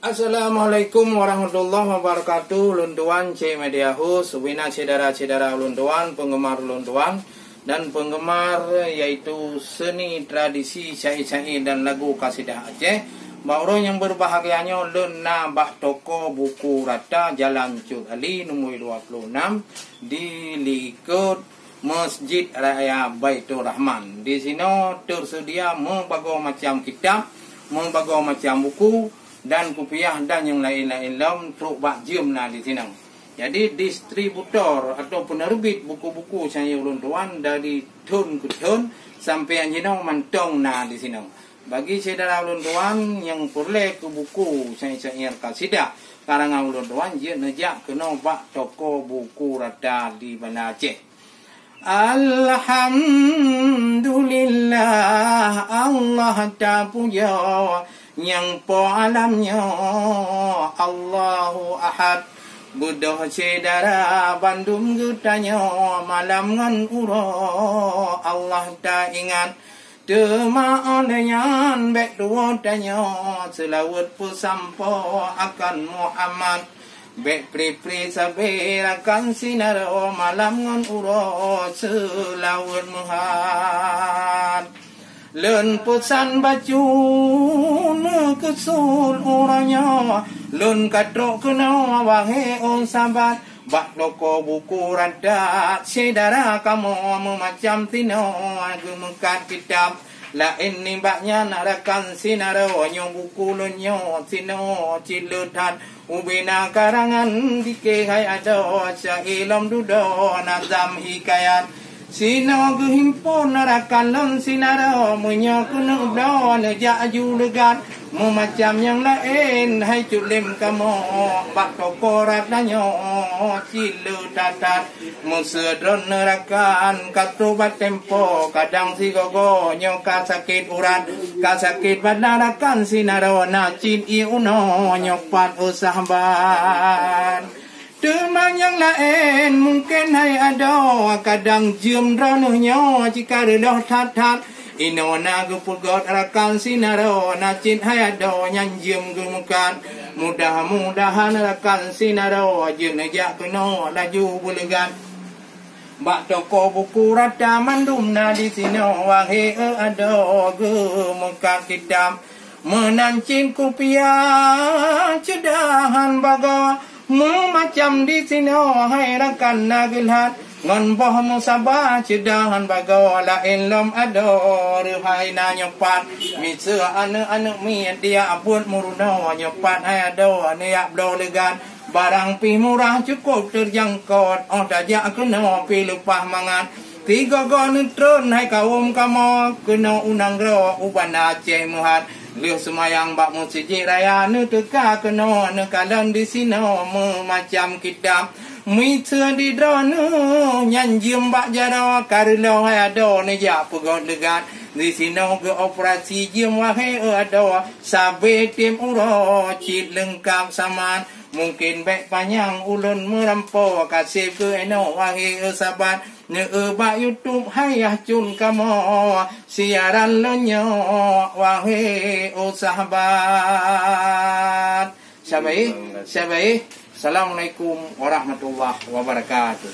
Assalamualaikum warahmatullahi wabarakatuh. Lunduan C Media House, subina cedara-cedara lunduan, penggemar lunduan dan penggemar yaitu seni tradisi syair-syair dan lagu kasidah Aceh. Bauro yang berbahagianya lena bak toko buku rata Jalan Cut Ali nomor 26 di Likut Masjid Raya Baitur Rahman. Di sini tersedia berbagai macam kitab, berbagai macam buku dan kopiah dan yang lain-lain untuk bak jam di sini. Jadi distributor atau penerbit buku-buku saya lunduan dari tahun ke tahun sampai yang jenau mantong di sini. Bagi saudara lunduan yang perlu ke buku saya kasidah karangan lunduan je nejak kena bak toko buku rata di Banda Aceh. Alhamdulillah Allah tak puja yang po alamnya Allahu Ahad budoh cedara Bandung getanya malam ngan uro Allah tak ingat dema onenyan bek dua tanya selawat pu sampo akan Muhammad bek pri sabar akan sinar malam ngan uro selawat Muhammad len pusan baju ne kesul orangnya len katrok kena wahe on sabat bak toko buku rada saudara kamu memacam tino gemekat kitab lain nimbaknya narakan sinaro nyo buku lenyo tino cilutan ubina karangan dikehai ada syahilam dudo nazam hikayat sino gehimpun narakan lon sinaro munyo kena udah nejak julegan memacam yang lain hai culim kamu bak toko ratnyo cilu tatat musedron nerakan katubat tempo kadang si gogo nyo kasakit urat kasakit badarakan sinaro na cin i uno nyopat usahaban teman yang lain mungkin hai ada kadang jam dronohnya jika redoh tat-tat ino na gepulgot rakan sinaro na cin hai ada nyanjim gemukan mudah-mudahan rakan sinaro je nejak kena laju bulegan bak toko buku rata mandum na di sino wahe ada gemukan kitab menancing kopiah cedahan baga macam di sini hai rakan nagilhat ngon boh musabah cedahan baga lain lom ado hai na nyopat mise ane mi dia abut muruna nyopat hai ado ne yak blo legan barang pi murah cukup terjangkau dajak kena pi lupah mangan tiga gon tron hai kaum kamu kena unang ro uban Aceh muhat liu semayang bak masjid raya ne teka kena ne kalang di sino macam kitab mi di drone nyanjim bak jara karlo ada ne ja pegot degat di sino ke operasi jim wahe ada sabe tim uro cit lengkap saman mungkin baik panjang ulun merampo kasih ke eno wahe sabat ne ba YouTube hayah cun kamu siaran lenyo wahe sahabat sabai Assalamualaikum warahmatullahi wabarakatuh.